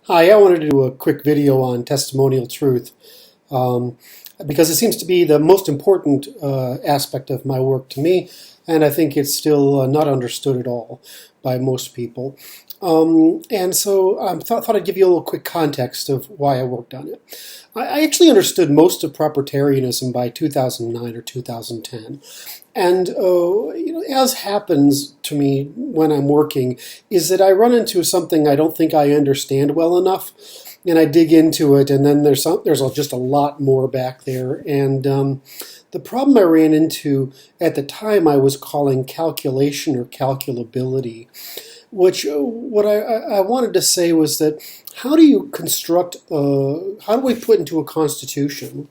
Hi, I wanted to do a quick video on testimonial truth because it seems to be the most important aspect of my work to me, and I think it's still not understood at all by most people. And so I thought I'd give you a little quick context of why I worked on it. I actually understood most of Propertarianism by 2009 or 2010. And as happens to me when I'm working, is that I run into something I don't think I understand well enough, and I dig into it, and then there's just a lot more back there. And the problem I ran into at the time I was calling calculation or calculability, which what I wanted to say was that how do you construct, how do we put into a constitution,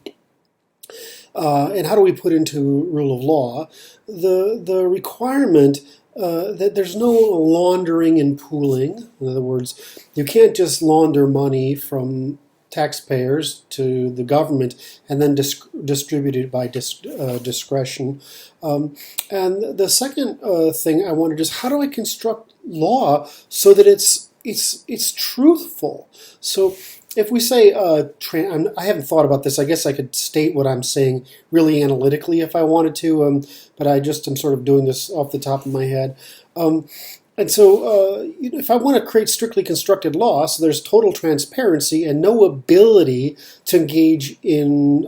and how do we put into rule of law the requirement that there's no laundering and pooling? In other words, you can't just launder money from taxpayers to the government and then distribute it by discretion. And the second thing I wanted is, how do I construct law so that it's truthful? So if we say, I haven't thought about this, I guess I could state what I'm saying really analytically if I wanted to, but I just am sort of doing this off the top of my head. And so if I want to create strictly constructed law, so there's total transparency and no ability to engage in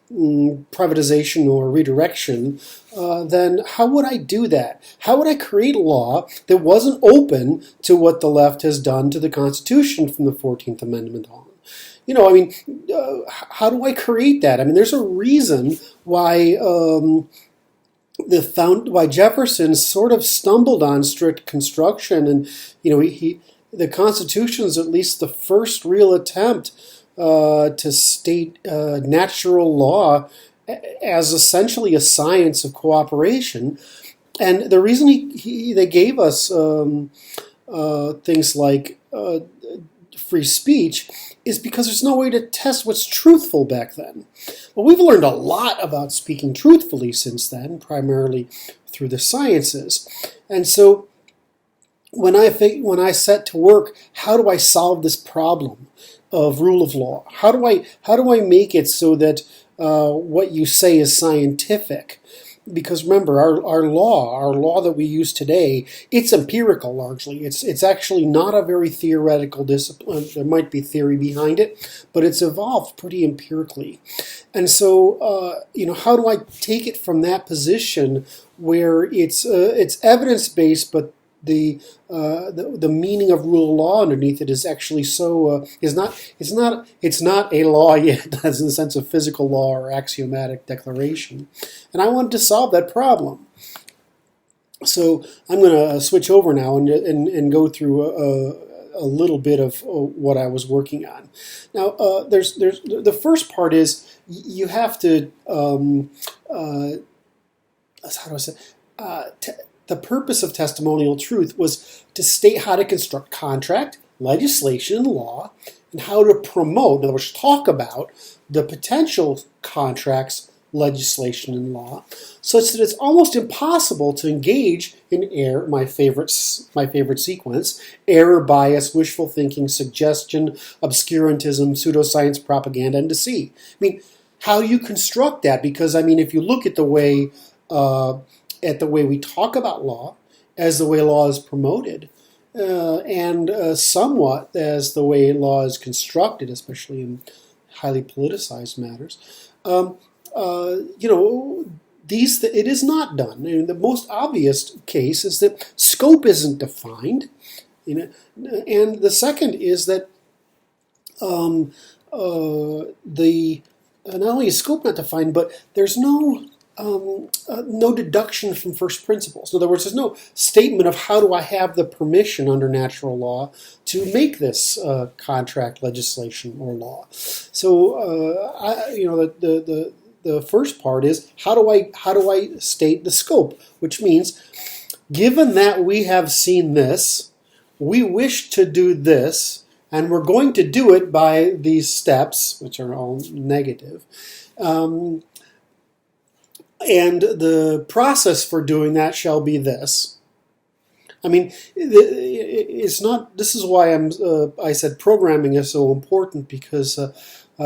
privatization or redirection, then how would I do that? How would I create a law that wasn't open to what the left has done to the Constitution from the 14th Amendment on? How do I create that? I mean, there's a reason why why Jefferson sort of stumbled on strict construction, and the Constitution is at least the first real attempt to state natural law as essentially a science of cooperation. And the reason they gave us things like free speech is because there's no way to test what's truthful back then. Well, we've learned a lot about speaking truthfully since then, primarily through the sciences. And so when I set to work, how do I solve this problem of rule of law? How do I make it so that what you say is scientific? Because remember, our law that we use today, it's empirical largely. It's actually not a very theoretical discipline. There might be theory behind it, but it's evolved pretty empirically. And so, how do I take it from that position where it's evidence-based, but the meaning of rule of law underneath it is actually it's not a law yet, as in the sense of physical law or axiomatic declaration. And I wanted to solve that problem. So I'm going to switch over now and go through a little bit of what I was working on. Now, there's the first part is you have to how do I say the purpose of testimonial truth was to state how to construct contract, legislation, and law, and how to promote, in other words, talk about the potential contracts, legislation, and law, such that it's almost impossible to engage in error, my favorite sequence, error, bias, wishful thinking, suggestion, obscurantism, pseudoscience, propaganda, and deceit. I mean, how do you construct that? Because, if you look at the way we talk about law, as the way law is promoted, and somewhat as the way law is constructed, especially in highly politicized matters, it is not done. And the most obvious case is that scope isn't defined, and the second is that not only is scope not defined, but there's no deduction from first principles. In other words, there's no statement of how do I have the permission under natural law to make this contract, legislation, or law. So, the first part is how do I state the scope, which means, given that we have seen this, we wish to do this, and we're going to do it by these steps, which are all negative. And the process for doing that shall be this. In it's not. This is why I said programming is so important, because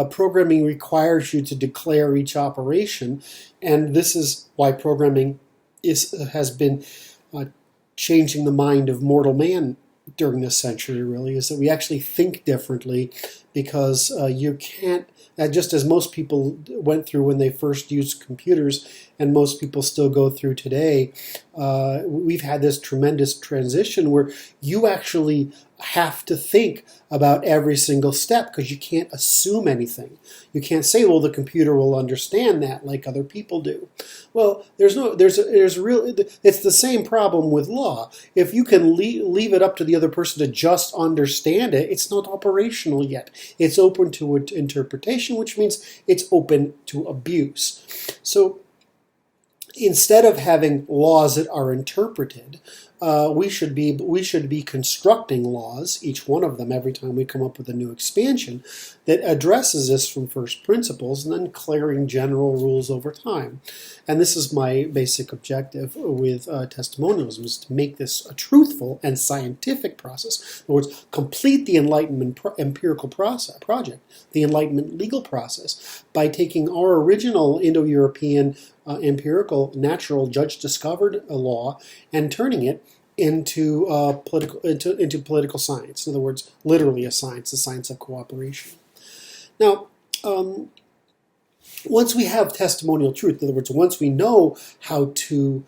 programming requires you to declare each operation, and this is why programming has been changing the mind of mortal man during this century, really, is that we actually think differently, because you can't, just as most people went through when they first used computers, and most people still go through today, we've had this tremendous transition where you actually have to think about every single step, because you can't assume anything. You can't say, well, the computer will understand that like other people do. Well, it's the same problem with law. If you can leave it up to the other person to just understand it, it's not operational yet. It's open to interpretation, which means it's open to abuse. So instead of having laws that are interpreted, we should be constructing laws, each one of them, every time we come up with a new expansion, that addresses this from first principles, and then clearing general rules over time. And this is my basic objective with testimonialism, is to make this a truthful and scientific process. In other words, complete the Enlightenment empirical project, the Enlightenment legal process, by taking our original Indo-European empirical, natural, judge-discovered law and turning it into political science. In other words, literally a science, the science of cooperation. Now, once we have testimonial truth, in other words, once we know how to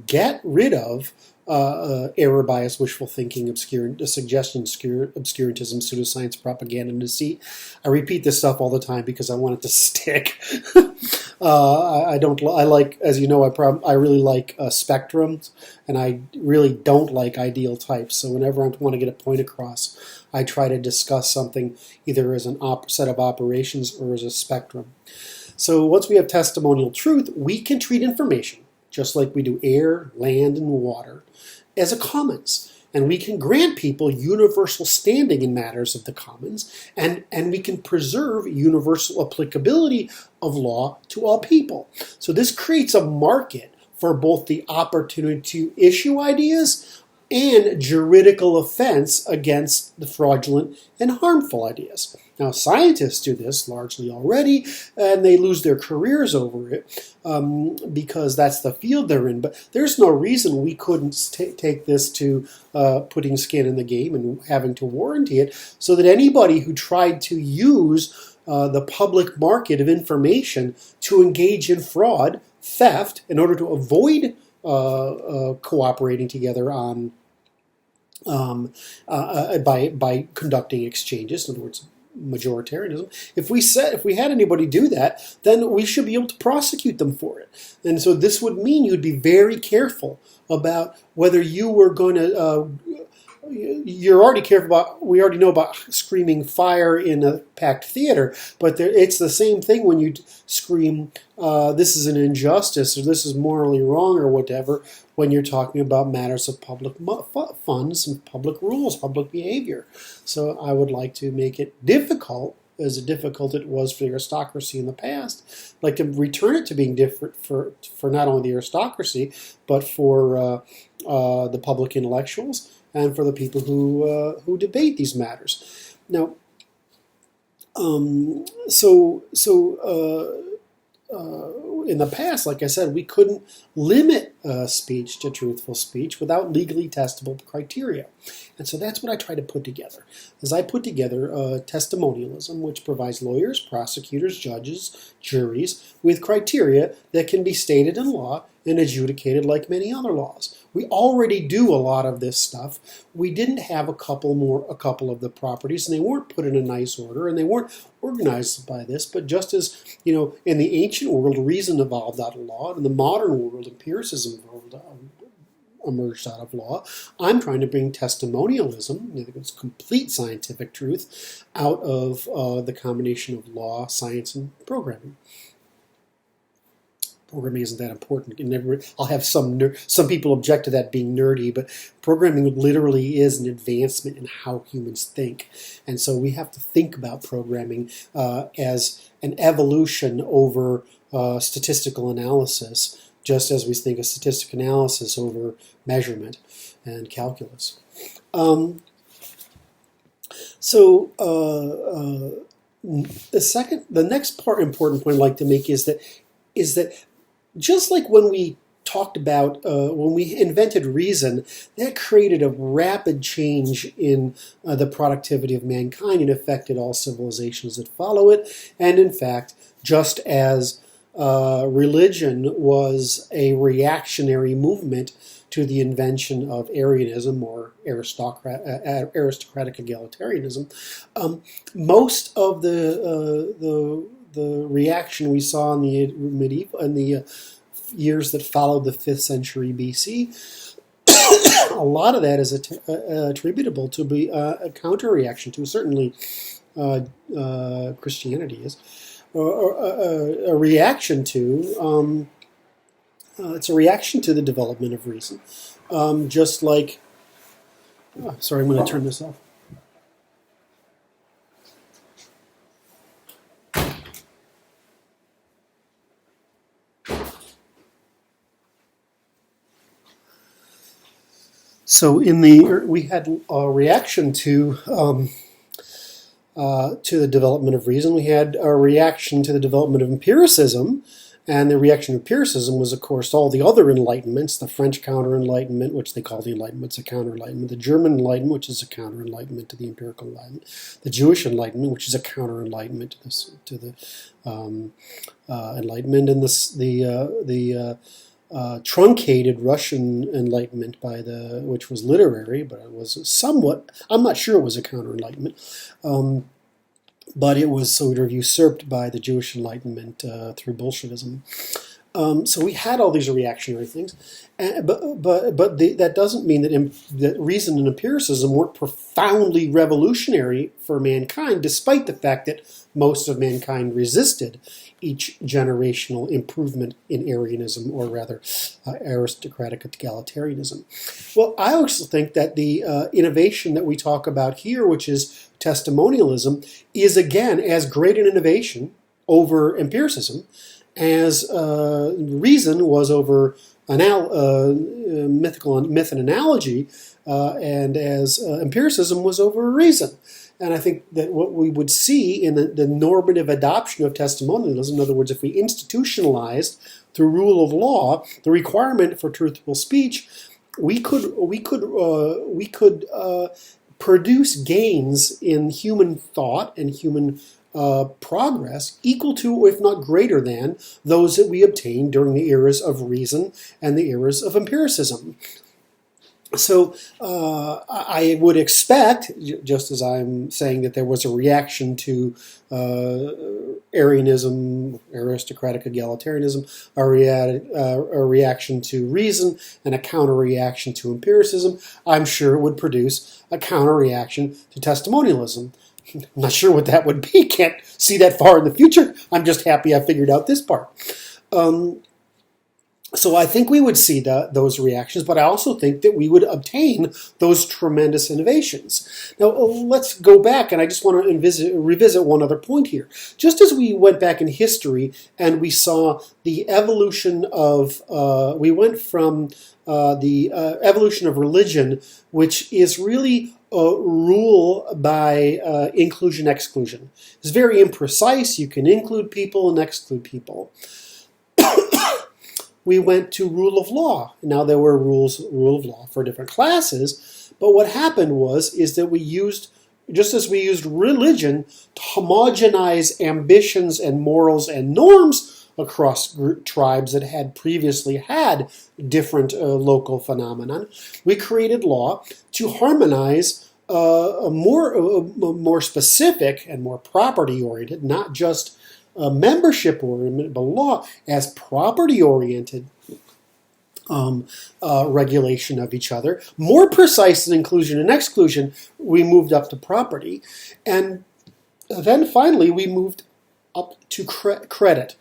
get rid of error, bias, wishful thinking, suggestion, obscurantism, pseudoscience, propaganda, and deceit. I repeat this stuff all the time because I want it to stick. I like, as you know, I really like spectrums, and I really don't like ideal types. So whenever I want to get a point across, I try to discuss something either as an set of operations or as a spectrum. So once we have testimonial truth, we can treat information, just like we do air, land, and water, as a commons. And we can grant people universal standing in matters of the commons, and we can preserve universal applicability of law to all people. So this creates a market for both the opportunity to issue ideas and juridical offense against the fraudulent and harmful ideas. Now, scientists do this largely already, and they lose their careers over it because that's the field they're in. But there's no reason we couldn't take this to putting skin in the game and having to warranty it, so that anybody who tried to use the public market of information to engage in fraud, theft, in order to avoid cooperating together on by conducting exchanges, in other words, majoritarianism. If we had anybody do that, then we should be able to prosecute them for it. And so this would mean you'd be very careful about whether you were going to. You're already careful about. We already know about screaming fire in a packed theater, but it's the same thing when you scream, "This is an injustice," or "This is morally wrong," or whatever. When you're talking about matters of public funds and public rules, public behavior. So I would like to make it difficult, as difficult it was for the aristocracy in the past, like to return it to being different for not only the aristocracy, but for the public intellectuals and for the people who debate these matters. Now, in the past, like I said, we couldn't limit speech to truthful speech without legally testable criteria. And so that's what I try to put together. As I put together testimonialism, which provides lawyers, prosecutors, judges, juries with criteria that can be stated in law and adjudicated like many other laws. We already do a lot of this stuff. We didn't have a couple of the properties, and they weren't put in a nice order, and they weren't organized by this. But just as, in the ancient world, reason evolved out of law, and in the modern world, empiricism emerged out of law, I'm trying to bring testimonialism, it's complete scientific truth, out of the combination of law, science, and programming. Programming isn't that important. I'll have some people object to that being nerdy, but programming literally is an advancement in how humans think. And so we have to think about programming as an evolution over statistical analysis just as we think of statistical analysis over measurement and calculus. The next important point I'd like to make is that just like when we talked about when we invented reason, that created a rapid change in the productivity of mankind and affected all civilizations that follow it. And in fact, just as religion was a reactionary movement to the invention of Arianism or aristocratic egalitarianism, most of the reaction we saw in the years that followed the 5th century BC, a lot of that is attributable to be a counter-reaction to, certainly Christianity is, a reaction to, it's a reaction to the development of reason. Just like, sorry, I'm going to turn this off. So we had a reaction to the development of reason. We had a reaction to the development of empiricism, and the reaction to empiricism was, of course, all the other Enlightenments: the French Counter-Enlightenment, which they call the Enlightenment, it's a Counter-Enlightenment; the German Enlightenment, which is a Counter-Enlightenment to the Empirical Enlightenment; the Jewish Enlightenment, which is a Counter-Enlightenment to the Enlightenment; and the truncated Russian Enlightenment which was literary, but it was somewhat, I'm not sure it was a counter-Enlightenment, but it was sort of usurped by the Jewish Enlightenment through Bolshevism. So we had all these reactionary things, that doesn't mean that reason and empiricism weren't profoundly revolutionary for mankind, despite the fact that most of mankind resisted each generational improvement in Arianism, or rather aristocratic egalitarianism. Well, I also think that the innovation that we talk about here, which is testimonialism, is again as great an innovation over empiricism as reason was over myth and analogy, and as empiricism was over reason. And I think that what we would see in the normative adoption of testimonialism, in other words, if we institutionalized through rule of law the requirement for truthful speech, we could produce gains in human thought and human progress equal to, if not greater than, those that we obtained during the eras of reason and the eras of empiricism. So I would expect, just as I'm saying that there was a reaction to Arianism, aristocratic egalitarianism, a reaction to reason, and a counter-reaction to empiricism, I'm sure it would produce a counter-reaction to testimonialism. I'm not sure what that would be. Can't see that far in the future. I'm just happy I figured out this part. So I think we would see those reactions, but I also think that we would obtain those tremendous innovations. Now, let's go back, and I just want to revisit one other point here. Just as we went back in history and we saw the evolution of, we went from the evolution of religion, which is really rule by inclusion-exclusion. It's very imprecise. You can include people and exclude people. We went to rule of law. Now there were rule of law for different classes, but what happened is that we used, just as we used religion to homogenize ambitions and morals and norms across tribes that had previously had different local phenomenon, we created law to harmonize a more specific and more property-oriented, not just membership-oriented, but law as property-oriented regulation of each other. More precise than inclusion and exclusion, we moved up to property. And then finally, we moved up to credit.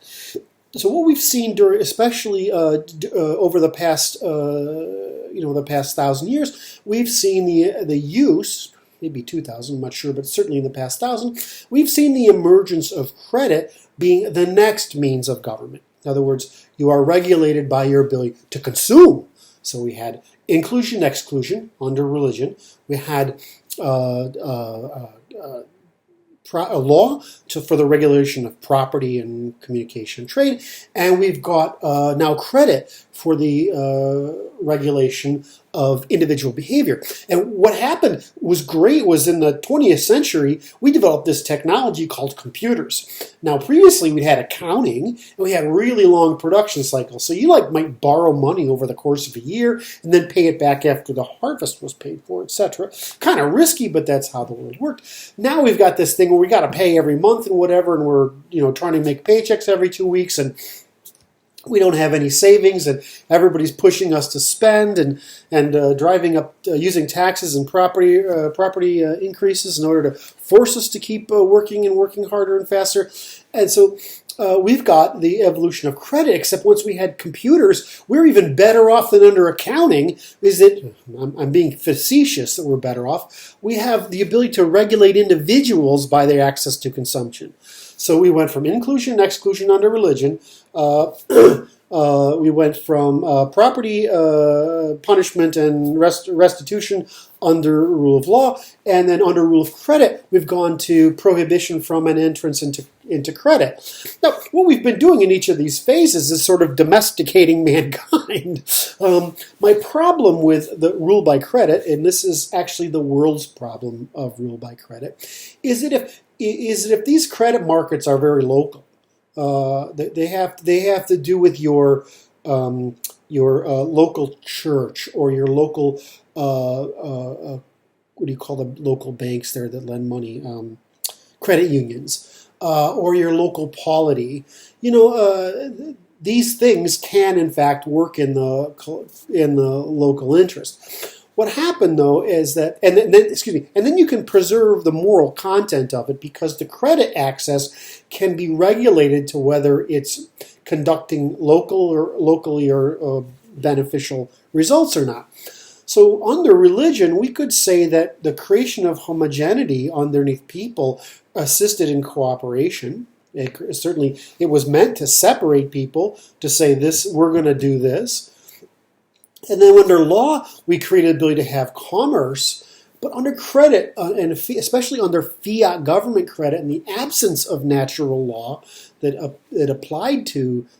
So what we've seen during, especially over the past, the past 1,000 years, we've seen the use, maybe 2,000, I'm not sure, but certainly in the past 1,000, we've seen the emergence of credit being the next means of government. In other words, you are regulated by your ability to consume. So we had inclusion, exclusion under religion. We had a law for the regulation of property and communication and trade, and we've got now credit for the regulation of individual behavior. And what happened was great was in the 20th century, we developed this technology called computers. Now, previously we had accounting and we had really long production cycles. So you might borrow money over the course of a year and then pay it back after the harvest was paid for, etc. Kind of risky, but that's how the world worked. Now we've got this thing where we got to pay every month and whatever, and we're trying to make paychecks every 2 weeks, and we don't have any savings, and everybody's pushing us to spend and driving up using taxes and property increases in order to force us to keep working harder and faster. And so we've got the evolution of credit, except once we had computers, we're even better off than under accounting. I'm being facetious that we're better off. We have the ability to regulate individuals by their access to consumption. So we went from inclusion and exclusion under religion. We went from property punishment and restitution under rule of law, and then under rule of credit, we've gone to prohibition from an entrance into credit. Now, what we've been doing in each of these phases is sort of domesticating mankind. My problem with the rule by credit, and this is actually the world's problem of rule by credit, is that if these credit markets are very local, they have to do with your local church or your local what do you call the local banks there that lend money? Credit unions or your local polity. These things can in fact work in the local interest. What happened, though, is that, and then you can preserve the moral content of it because the credit access can be regulated to whether it's conducting locally or beneficial results or not. So under religion, we could say that the creation of homogeneity underneath people assisted in cooperation. Certainly, it was meant to separate people, to say this, we're going to do this. And then under law, we created the ability to have commerce, but under credit, and especially under fiat government credit, in the absence of natural law that applied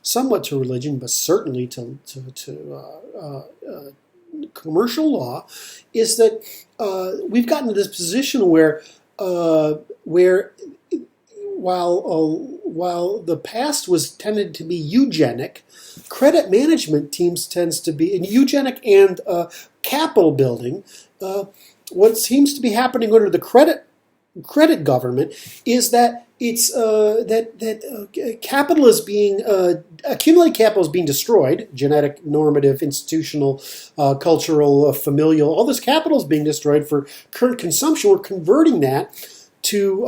somewhat to religion, but certainly to commercial law, is that we've gotten to this position where while the past was tended to be eugenic, credit management tends to be, and eugenic and capital building. What seems to be happening under the credit government is that it's capital is being accumulated capital is being destroyed. Genetic, normative, institutional, cultural, familial. All this capital is being destroyed for current consumption. We're converting that to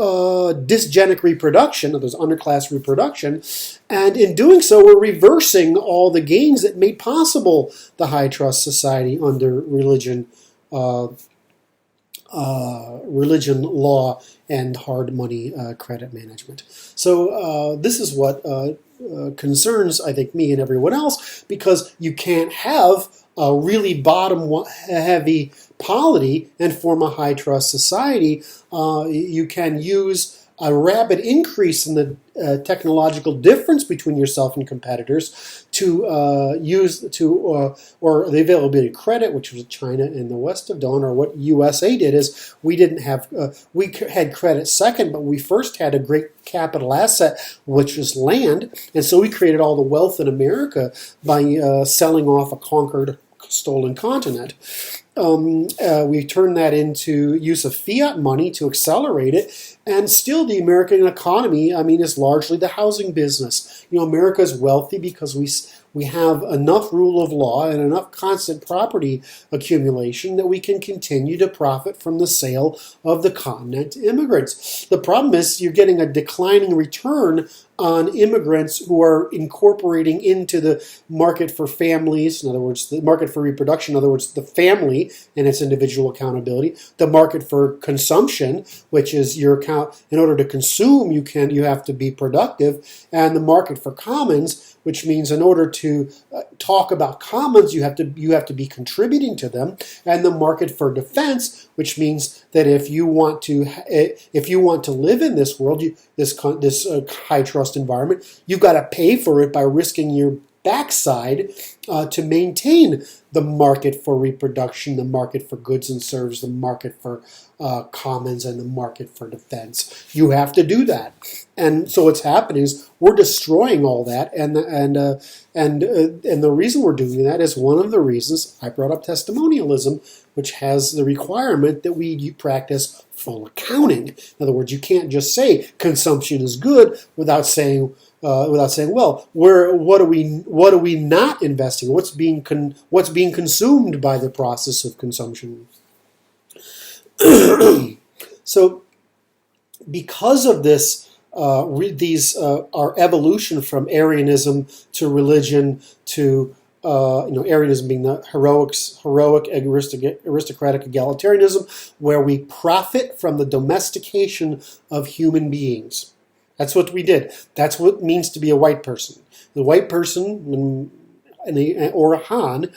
dysgenic reproduction, or those underclass reproduction, and in doing so, we're reversing all the gains that made possible the high trust society under religion law and hard money credit management. So this is what concerns, I think, me and everyone else, because you can't have a really bottom-heavy polity and form a high-trust society. You can use a rapid increase in the technological difference between yourself and competitors to or the availability of credit, which was China and the West have done, or what USA did is we had credit second, but we first had a great capital asset, which was land, and so we created all the wealth in America by selling off a conquered, stolen continent. We turned that into use of fiat money to accelerate it, and still the American economy, is largely the housing business. America is wealthy because we have enough rule of law and enough constant property accumulation that we can continue to profit from the sale of the continent to immigrants. The problem is you're getting a declining return on immigrants who are incorporating into the market for families, in other words, the market for reproduction, in other words, the family and its individual accountability, the market for consumption, which is your account. In order to consume, you have to be productive, and the market for commons, which means in order to talk about commons, you have to be contributing to them, and the market for defense, which means that if you want to live in this world, this high trust environment, you've got to pay for it by risking your backside to maintain the market for reproduction, the market for goods and services, the market for commons, and the market for defense. You have to do that, and so what's happening is we're destroying all that, and the reason we're doing that is one of the reasons I brought up testimonialism, which has the requirement that we practice full accounting. In other words, you can't just say consumption is good without saying, well, what are we not investing? What's being consumed by the process of consumption? So, because of this, our evolution from Arianism to religion to Arianism being the heroic aristocratic egalitarianism, where we profit from the domestication of human beings. That's what we did. That's what it means to be a white person. The white person, or a Han,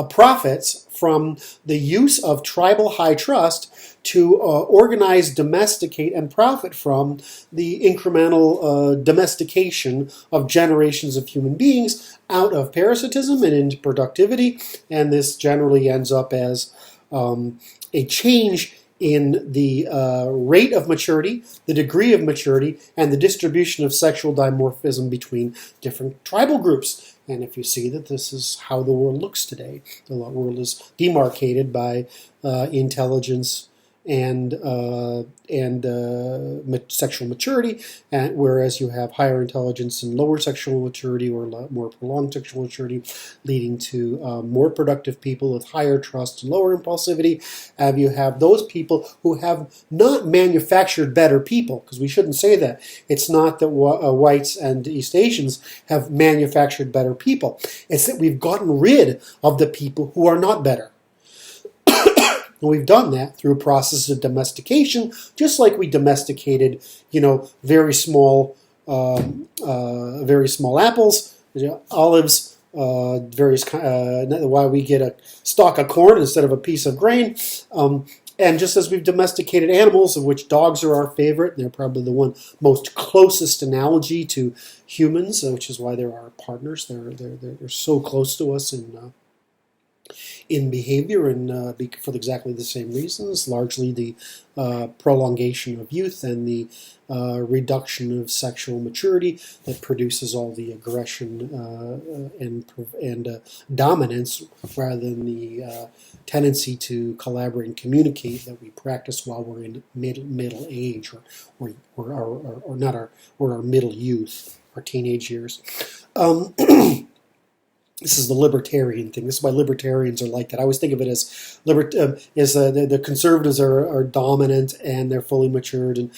profits from the use of tribal high trust to organize, domesticate, and profit from the incremental domestication of generations of human beings out of parasitism and into productivity. And this generally ends up as a change in the rate of maturity, the degree of maturity, and the distribution of sexual dimorphism between different tribal groups. And if you see that this is how the world looks today, the world is demarcated by intelligence and sexual maturity, and whereas you have higher intelligence and lower sexual maturity, or more prolonged sexual maturity, leading to more productive people with higher trust and lower impulsivity. And you have those people who have not manufactured better people, because we shouldn't say that. It's not that whites and East Asians have manufactured better people. It's that we've gotten rid of the people who are not better. And we've done that through a process of domestication, just like we domesticated, very small apples, olives, why we get a stalk of corn instead of a piece of grain. And just as we've domesticated animals, of which dogs are our favorite, they're probably the one most closest analogy to humans, which is why they're our partners. They're so close to us in behavior, and for exactly the same reasons, largely the prolongation of youth and the reduction of sexual maturity that produces all the aggression and dominance, rather than the tendency to collaborate and communicate that we practice while we're in middle age, or our middle youth, our teenage years. This is the libertarian thing. This is why libertarians are like that. I always think of it as the conservatives are dominant and they're fully matured, and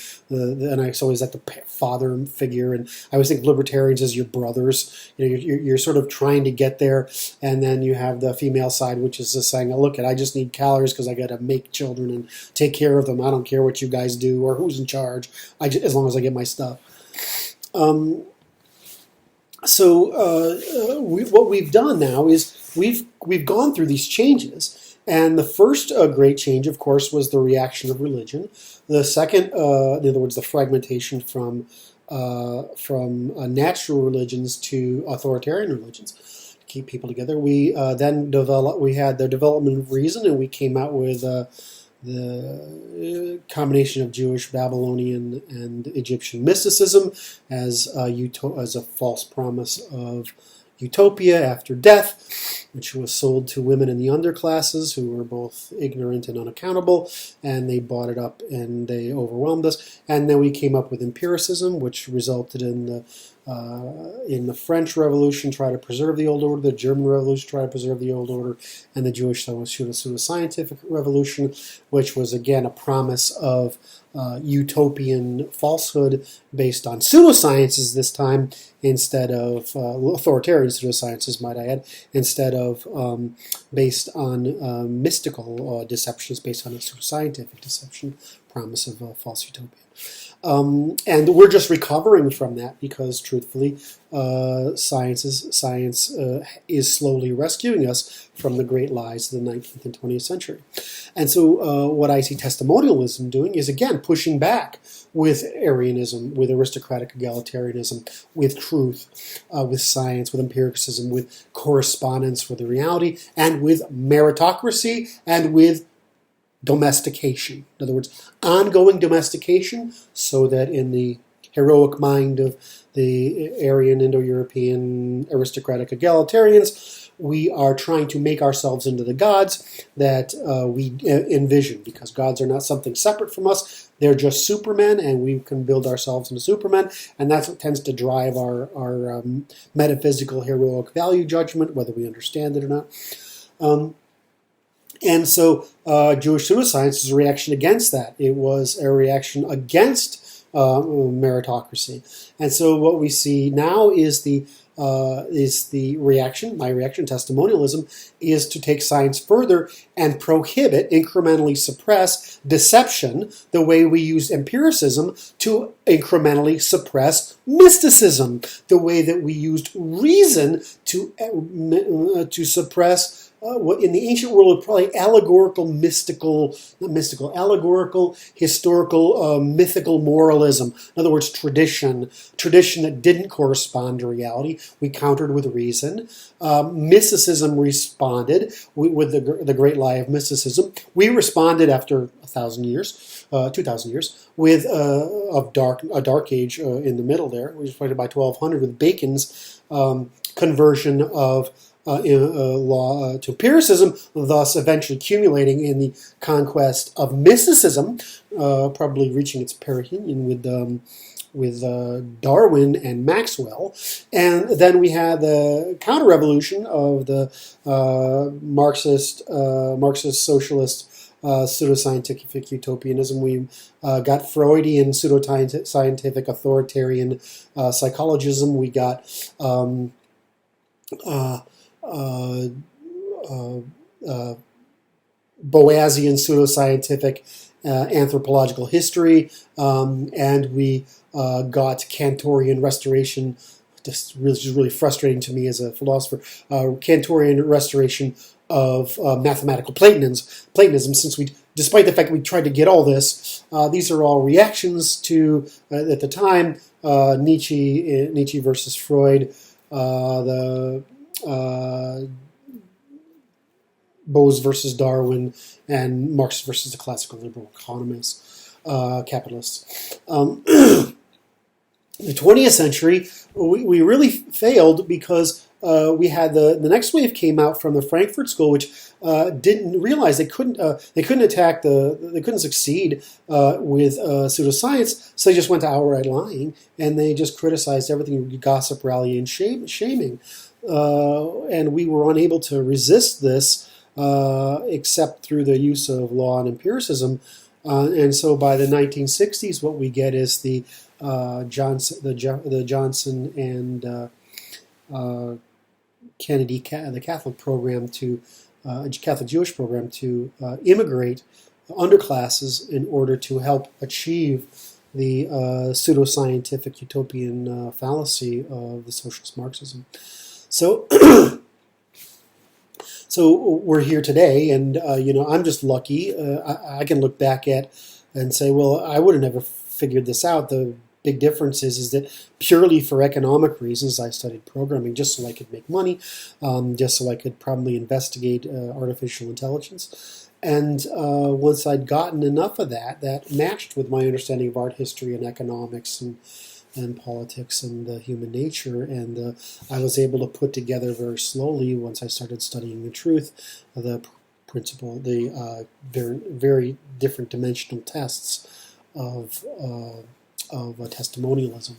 I always at the father figure, and I always think of libertarians as your brothers. You're sort of trying to get there, and then you have the female side, which is just saying, "Oh, look, I just need calories because I got to make children and take care of them. I don't care what you guys do or who's in charge. As long as I get my stuff." What we've done now is we've gone through these changes, and the first great change, of course, was the reaction of religion. The second, in other words, the fragmentation from natural religions to authoritarian religions to keep people together. We then had the development of reason, and we came out with the combination of Jewish, Babylonian, and Egyptian mysticism as a false promise of utopia after death. which was sold to women in the underclasses who were both ignorant and unaccountable, and they bought it up and they overwhelmed us. And then we came up with empiricism, which resulted in the French Revolution, try to preserve the old order, the German Revolution, try to preserve the old order, and the Jewish pseudo-scientific revolution, which was again a promise of utopian falsehood based on pseudosciences this time, instead of authoritarian pseudosciences, might I add, instead of based on mystical deceptions based on a pseudoscientific deception, promise of a false utopia. And we're just recovering from that because, truthfully, science is slowly rescuing us from the great lies of the 19th and 20th century. And so what I see testimonialism doing is, again, pushing back with Arianism, with aristocratic egalitarianism, with truth, with science, with empiricism, with correspondence with the reality, and with meritocracy, and with domestication. In other words, ongoing domestication, so that in the heroic mind of the Aryan Indo-European aristocratic egalitarians, we are trying to make ourselves into the gods that we envision, because gods are not something separate from us. They're just supermen, and we can build ourselves into supermen, and that's what tends to drive our metaphysical heroic value judgment, whether we understand it or not. And so Jewish pseudoscience is a reaction against that. It was a reaction against meritocracy. And so what we see now is the reaction, my reaction, testimonialism, is to take science further and prohibit, incrementally suppress deception the way we use empiricism to incrementally suppress mysticism, the way that we used reason to suppress what in the ancient world would probably allegorical, allegorical, historical, mythical moralism. In other words, tradition that didn't correspond to reality. We countered with reason. Mysticism responded with the great lie of mysticism. We responded after 1,000 years, 2,000 years, with a dark age in the middle there. We responded by 1200 with Bacon's conversion of law to empiricism, thus eventually accumulating in the conquest of mysticism, probably reaching its perihelion with Darwin and Maxwell. And then we had the counter-revolution of the Marxist socialist pseudoscientific utopianism. We got Freudian pseudoscientific authoritarian psychologism. We got Boasian pseudoscientific anthropological history, and we got Kantorian restoration. This is really frustrating to me as a philosopher. Kantorian restoration of mathematical Platonism. Since despite the fact that we tried to get all this, these are all reactions to at the time Nietzsche versus Freud, Bose versus Darwin, and Marx versus the classical liberal economists, capitalists. The 20th century, we really failed because we had the next wave came out from the Frankfurt School, which didn't realize they couldn't succeed with pseudoscience, so they just went to outright lying, and they just criticized everything, gossip, rallying, and shaming. And we were unable to resist this except through the use of law and empiricism. And so by the 1960s, what we get is the Johnson and Kennedy, the Catholic program Catholic Jewish program to immigrate underclasses in order to help achieve the pseudoscientific utopian fallacy of the socialist Marxism. So, so we're here today, and I'm just lucky. I can look back at and say, well, I would have never figured this out. The big difference is that purely for economic reasons, I studied programming just so I could make money, just so I could probably investigate artificial intelligence. And once I'd gotten enough of that matched with my understanding of art history and economics and and politics and human nature. And I was able to put together very slowly, once I started studying the truth, the principle, the very different dimensional tests of testimonialism.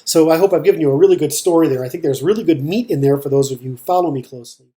So I hope I've given you a really good story there. I think there's really good meat in there for those of you who follow me closely.